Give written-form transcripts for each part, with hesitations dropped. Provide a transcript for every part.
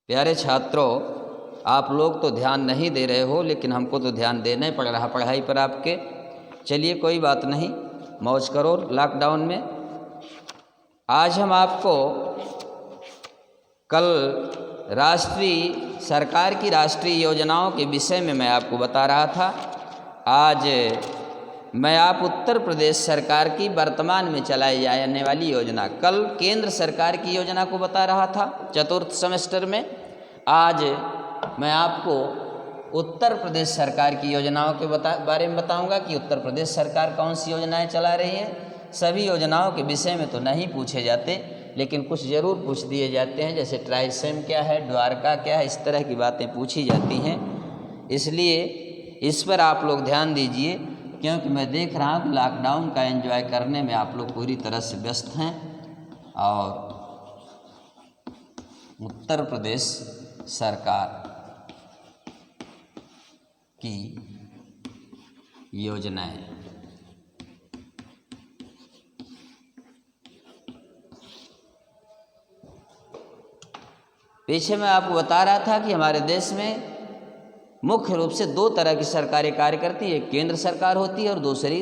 प्यारे छात्रों, आप लोग तो ध्यान नहीं दे रहे हो, लेकिन हमको तो ध्यान देना ही पड़ रहा पढ़ाई पर आपके। चलिए कोई बात नहीं, मौज करो लॉकडाउन में। आज हम आपको कल सरकार की राष्ट्रीय योजनाओं के विषय में मैं आपको बता रहा था। आज मैं आप उत्तर प्रदेश सरकार की वर्तमान में चलाई जाने वाली योजना, कल केंद्र सरकार की योजना को बता रहा था चतुर्थ सेमेस्टर में। आज मैं आपको उत्तर प्रदेश सरकार की योजनाओं के बारे में बताऊंगा कि उत्तर प्रदेश सरकार कौन सी योजनाएं चला रही है। सभी योजनाओं के विषय में तो नहीं पूछे जाते, लेकिन कुछ ज़रूर पूछ दिए जाते हैं, जैसे ट्राइसेम क्या है, द्वारका क्या है, इस तरह की बातें पूछी जाती हैं। इसलिए इस पर आप लोग ध्यान दीजिए, क्योंकि मैं देख रहा हूँ कि लॉकडाउन का एंजॉय करने में आप लोग पूरी तरह से व्यस्त हैं। और उत्तर प्रदेश सरकार की योजनाएं, पीछे मैं आपको बता रहा था कि हमारे देश में मुख्य रूप से दो तरह की सरकारें कार्य करती है, एक केंद्र सरकार होती है और दूसरी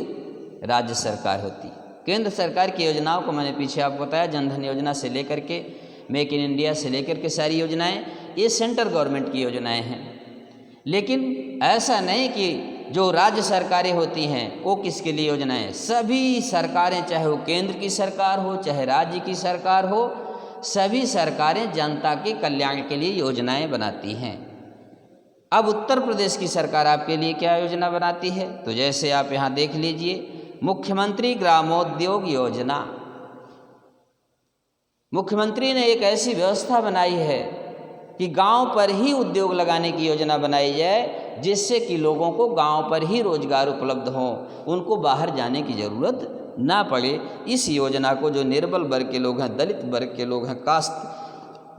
राज्य सरकार होती है। केंद्र सरकार की योजनाओं को मैंने पीछे आपको बताया, जनधन योजना से लेकर के मेक इन इंडिया से लेकर के सारी योजनाएं, ये सेंट्रल गवर्नमेंट की योजनाएं हैं। लेकिन ऐसा नहीं कि जो राज्य सरकारें होती हैं वो किसके लिए योजनाएं, सभी सरकारें, चाहे वो केंद्र की सरकार हो चाहे राज्य की सरकार हो, सभी सरकारें जनता के कल्याण के लिए योजनाएं बनाती हैं। अब उत्तर प्रदेश की सरकार आपके लिए क्या योजना बनाती है, तो जैसे आप यहाँ देख लीजिए, मुख्यमंत्री ग्रामोद्योग योजना। मुख्यमंत्री ने एक ऐसी व्यवस्था बनाई है कि गांव पर ही उद्योग लगाने की योजना बनाई जाए, जिससे कि लोगों को गांव पर ही रोजगार उपलब्ध हो, उनको बाहर जाने की ज़रूरत ना पड़े। इस योजना को जो निर्बल वर्ग के लोग हैं, दलित वर्ग के लोग हैं,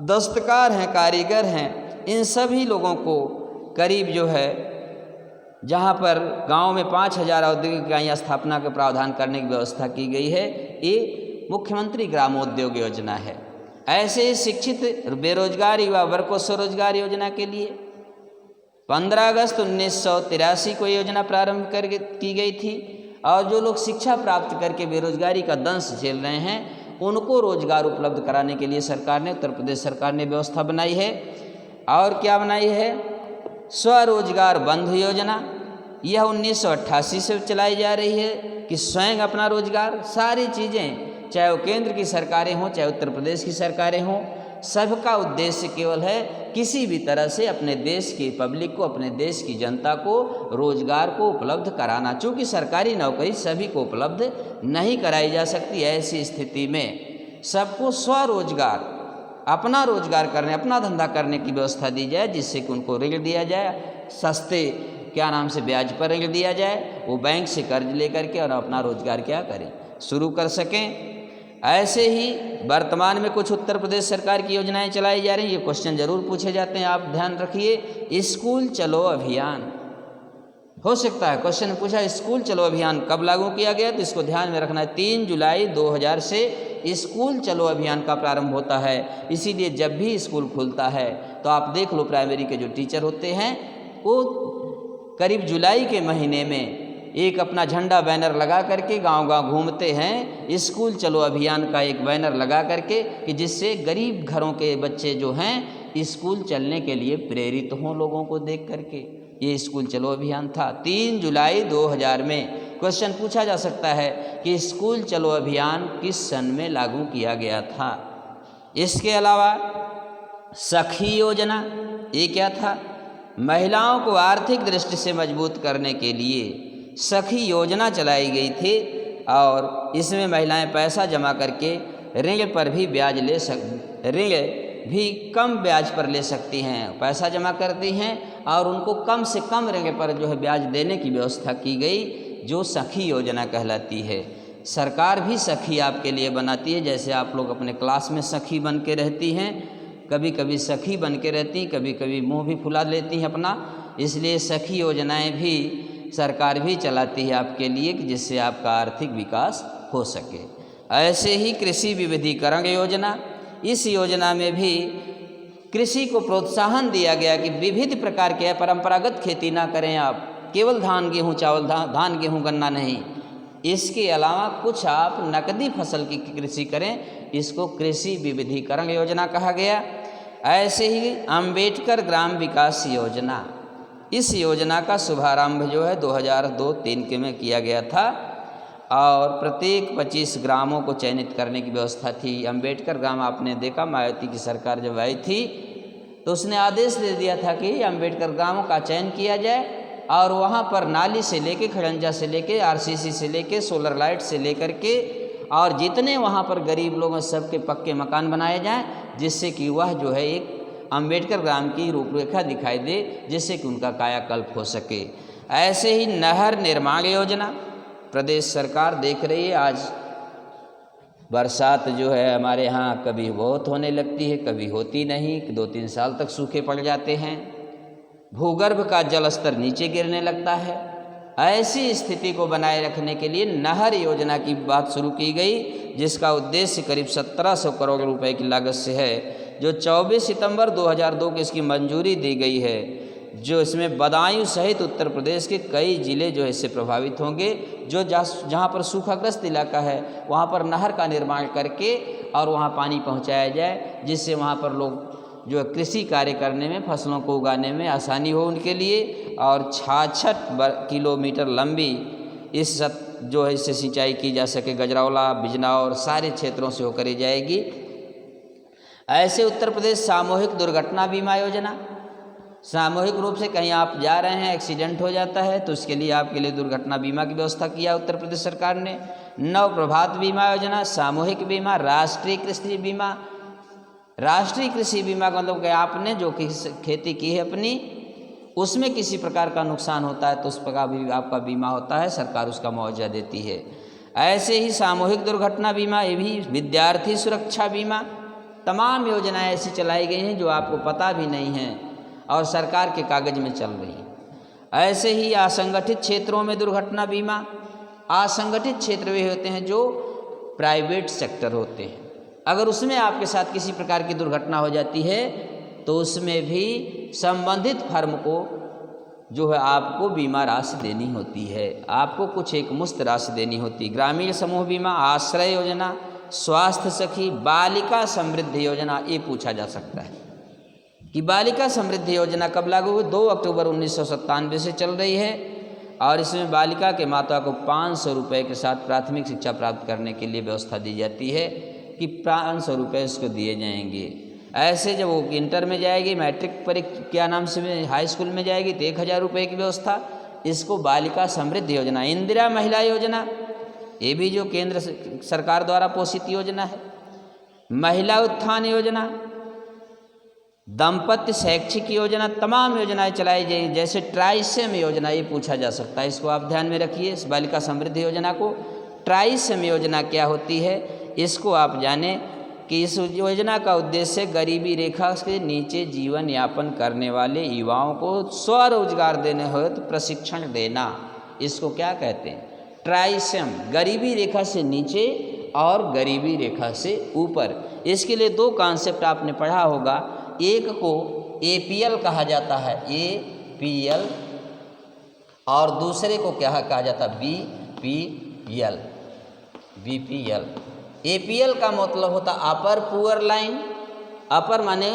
दस्तकार हैं, कारीगर हैं, इन सभी लोगों को करीब जो है, जहाँ पर गांव में 5000 औद्योगिक इकाइयाँ स्थापना के प्रावधान करने की व्यवस्था की गई है, ये मुख्यमंत्री ग्रामोद्योग योजना है। ऐसे ही शिक्षित बेरोजगार युवा वर्ग को स्वरोजगार योजना के लिए 15 अगस्त 1983 को योजना प्रारंभ की गई थी। और जो लोग शिक्षा प्राप्त करके बेरोजगारी का दंश झेल रहे हैं, उनको रोजगार उपलब्ध कराने के लिए सरकार ने, उत्तर प्रदेश सरकार ने व्यवस्था बनाई है। और क्या बनाई है, स्वरोजगार बंधु योजना। यह 1988 से चलाई जा रही है कि स्वयं अपना रोजगार, सारी चीज़ें, चाहे वो केंद्र की सरकारें हों चाहे उत्तर प्रदेश की सरकारें हों, सबका उद्देश्य केवल है किसी भी तरह से अपने देश की पब्लिक को, अपने देश की जनता को रोजगार को उपलब्ध कराना। चूँकि सरकारी नौकरी सभी को उपलब्ध नहीं कराई जा सकती, ऐसी स्थिति में सबको स्वरोजगार, अपना रोजगार करने, अपना धंधा करने की व्यवस्था दी जाए, जिससे कि उनको ऋण दिया जाए, सस्ते से ब्याज पर ऋण दिया जाए, वो बैंक से कर्ज लेकर के और अपना रोजगार करें, शुरू कर सकें। ऐसे ही वर्तमान में कुछ उत्तर प्रदेश सरकार की योजनाएं चलाई जा रही हैं। ये क्वेश्चन जरूर पूछे जाते हैं, आप ध्यान रखिए। स्कूल चलो अभियान हो सकता है, क्वेश्चन पूछा स्कूल चलो अभियान कब लागू किया गया, तो इसको ध्यान में रखना है। 3 जुलाई 2000 से स्कूल चलो अभियान का प्रारंभ होता है। इसीलिए जब भी स्कूल खुलता है तो आप देख लो, प्राइमरी के जो टीचर होते हैं वो करीब जुलाई के महीने में एक अपना झंडा बैनर लगा करके गांव-गांव घूमते हैं, स्कूल चलो अभियान का एक बैनर लगा करके, कि जिससे गरीब घरों के बच्चे जो हैं स्कूल चलने के लिए प्रेरित हों लोगों को देख करके। ये स्कूल चलो अभियान था 3 जुलाई 2000 में। क्वेश्चन पूछा जा सकता है कि स्कूल चलो अभियान किस सन में लागू किया गया था। इसके अलावा सखी योजना, ये क्या था, महिलाओं को आर्थिक दृष्टि से मजबूत करने के लिए सखी योजना चलाई गई थी। और इसमें महिलाएं पैसा जमा करके ऋण पर भी ब्याज ऋण भी कम ब्याज पर ले सकती हैं, पैसा जमा करती हैं और उनको कम से कम ऋण पर जो है ब्याज देने की व्यवस्था की गई, जो सखी योजना कहलाती है। सरकार भी सखी आपके लिए बनाती है, जैसे आप लोग अपने क्लास में सखी बन के रहती हैं, कभी कभी सखी बन के रहती, कभी कभी मुंह भी फुला लेती हैं अपना। इसलिए सखी योजनाएं भी सरकार भी चलाती है आपके लिए, कि जिससे आपका आर्थिक विकास हो सके। ऐसे ही कृषि विविधीकरण योजना, इस योजना में भी कृषि को प्रोत्साहन दिया गया कि विविध प्रकार के परंपरागत खेती ना करें आप, केवल धान गेहूँ चावल, धान गेहूँ गन्ना नहीं, इसके अलावा कुछ आप नकदी फसल की कृषि करें। इसको कृषि विविधीकरण योजना कहा गया। ऐसे ही अंबेडकर ग्राम विकास योजना, इस योजना का शुभारंभ जो है 2002-03 के में किया गया था और प्रत्येक 25 ग्रामों को चयनित करने की व्यवस्था थी। अंबेडकर ग्राम आपने देखा, मायावती की सरकार जब आई थी तो उसने आदेश दे दिया था कि अंबेडकर ग्रामों का चयन किया जाए और वहाँ पर नाली से लेके, खड़ंजा से लेके, आरसीसी से लेके, सोलर लाइट से लेकर के और जितने वहाँ पर गरीब लोग हैं सबके पक्के मकान बनाए जाएं, जिससे कि वह जो है एक अंबेडकर ग्राम की रूपरेखा दिखाई दे, जिससे कि उनका कायाकल्प हो सके। ऐसे ही नहर निर्माण योजना प्रदेश सरकार देख रही है। आज बरसात जो है हमारे यहाँ कभी बहुत होने लगती है, कभी होती नहीं, 2-3 साल तक सूखे पड़ जाते हैं, भूगर्भ का जल स्तर नीचे गिरने लगता है। ऐसी स्थिति को बनाए रखने के लिए नहर योजना की बात शुरू की गई, जिसका उद्देश्य करीब 1700 करोड़ रुपए की लागत से है, जो 24 सितंबर 2002 को इसकी मंजूरी दी गई है। जो इसमें बदायूं सहित उत्तर प्रदेश के कई जिले जो इससे प्रभावित होंगे। जो जहाँ पर सूखाग्रस्त इलाका है वहाँ पर नहर का निर्माण करके और वहाँ पानी पहुँचाया जाए, जिससे वहाँ पर लोग जो है कृषि कार्य करने में, फसलों को उगाने में आसानी हो उनके लिए। और 66 किलोमीटर लंबी इस जो है इससे सिंचाई की जा सके, गजरौला, बिजनौर सारे क्षेत्रों से होकर ही जाएगी। ऐसे उत्तर प्रदेश सामूहिक दुर्घटना बीमा योजना, सामूहिक रूप से कहीं आप जा रहे हैं, एक्सीडेंट हो जाता है तो उसके लिए आपके लिए दुर्घटना बीमा की व्यवस्था किया उत्तर प्रदेश सरकार ने। नव प्रभात बीमा योजना, सामूहिक बीमा, राष्ट्रीय कृषि बीमा। राष्ट्रीय कृषि बीमा का मतलब कि आपने जो खेती की है अपनी, उसमें किसी प्रकार का नुकसान होता है तो उस प्रकार भी आपका बीमा होता है, सरकार उसका मुआवजा देती है। ऐसे ही सामूहिक दुर्घटना बीमा, ये भी विद्यार्थी सुरक्षा बीमा, तमाम योजनाएं ऐसी चलाई गई हैं जो आपको पता भी नहीं है और सरकार के कागज में चल रही है। ऐसे ही असंगठित क्षेत्रों में दुर्घटना बीमा, असंगठित क्षेत्र वे होते हैं जो प्राइवेट सेक्टर होते हैं, अगर उसमें आपके साथ किसी प्रकार की दुर्घटना हो जाती है तो उसमें भी संबंधित फर्म को जो है आपको बीमा राशि देनी होती है, आपको कुछ एक मुश्त राशि देनी होती है। ग्रामीण समूह बीमा, आश्रय योजना, स्वास्थ्य सखी, बालिका समृद्धि योजना, ये पूछा जा सकता है कि बालिका समृद्धि योजना कब लागू हुई। 2 अक्टूबर 1997 से चल रही है और इसमें बालिका के माता को 500 रुपये के साथ प्राथमिक शिक्षा प्राप्त करने के लिए व्यवस्था दी जाती है कि 500 रुपये उसको दिए जाएंगे। ऐसे जब वो इंटर में जाएगी, मैट्रिक परीक्षा नाम से हाई स्कूल में जाएगी तो 1000 रुपये की व्यवस्था, इसको बालिका समृद्धि योजना। इंदिरा महिला योजना, ये भी जो केंद्र सरकार द्वारा पोषित योजना है। महिला उत्थान योजना, दाम्पत्य शैक्षिक योजना, तमाम योजनाएं चलाई जाएगी। जैसे ट्राइसेम योजना, ये पूछा जा सकता है, इसको आप ध्यान में रखिए। इस बालिका समृद्धि योजना को, ट्राइसेम योजना क्या होती है इसको आप जानें कि इस योजना का उद्देश्य गरीबी रेखा के नीचे जीवन यापन करने वाले युवाओं को स्वरोजगार देने हेतु प्रशिक्षण देना। इसको क्या कहते हैं? ट्राइसेम, गरीबी रेखा से नीचे और गरीबी रेखा से ऊपर। इसके लिए 2 कॉन्सेप्ट आपने पढ़ा होगा। एक को APL कहा जाता है, APL, और दूसरे को क्या कहा जाता है? BPL। BPL, APL का मतलब होता अपर पुअर लाइन, अपर माने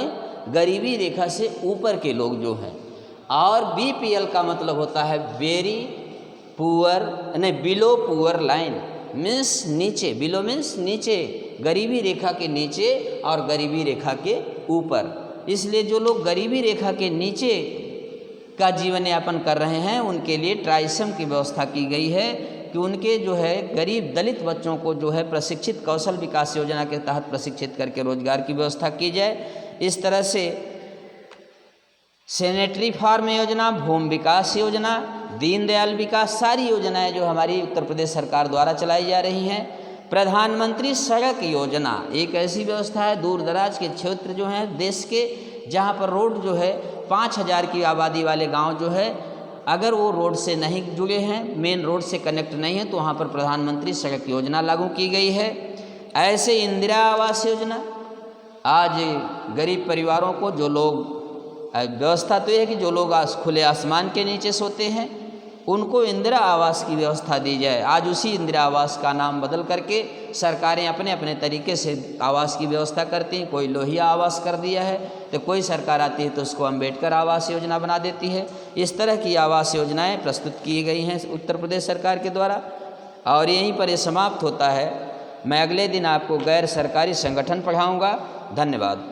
गरीबी रेखा से ऊपर के लोग जो हैं, और BPL का मतलब होता है वेरी पुअर, नहीं बिलो पुअर लाइन, मीन्स नीचे, बिलो मीन्स नीचे, गरीबी रेखा के नीचे और गरीबी रेखा के ऊपर। इसलिए जो लोग गरीबी रेखा के नीचे का जीवन यापन कर रहे हैं उनके लिए ट्राइसम की व्यवस्था की गई है कि उनके जो है गरीब दलित बच्चों को जो है प्रशिक्षित कौशल विकास योजना के तहत प्रशिक्षित करके रोजगार की व्यवस्था की जाए। इस तरह से सैनिटरी फार्म योजना, भूमि विकास योजना, दीनदयाल विकास, सारी योजनाएं जो हमारी उत्तर प्रदेश सरकार द्वारा चलाई जा रही हैं। प्रधानमंत्री सड़क योजना एक ऐसी व्यवस्था है, दूर दराज के क्षेत्र जो हैं देश के, जहां पर रोड जो है 5000 की आबादी वाले गांव जो है, अगर वो रोड से नहीं जुड़े हैं, मेन रोड से कनेक्ट नहीं है, तो वहाँ पर प्रधानमंत्री सड़क योजना लागू की गई है। ऐसे इंदिरा आवास योजना, आज गरीब परिवारों को जो लोग व्यवस्था तो ये है कि जो लोग खुले आसमान के नीचे सोते हैं उनको इंदिरा आवास की व्यवस्था दी जाए। आज उसी इंदिरा आवास का नाम बदल करके सरकारें अपने अपने तरीके से आवास की व्यवस्था करती हैं। कोई लोहिया आवास कर दिया है तो कोई सरकार आती है तो उसको अम्बेडकर आवास योजना बना देती है। इस तरह की आवास योजनाएं प्रस्तुत की गई हैं उत्तर प्रदेश सरकार के द्वारा और यहीं पर ये समाप्त होता है। मैं अगले दिन आपको गैर सरकारी संगठन पढ़ाऊँगा। धन्यवाद।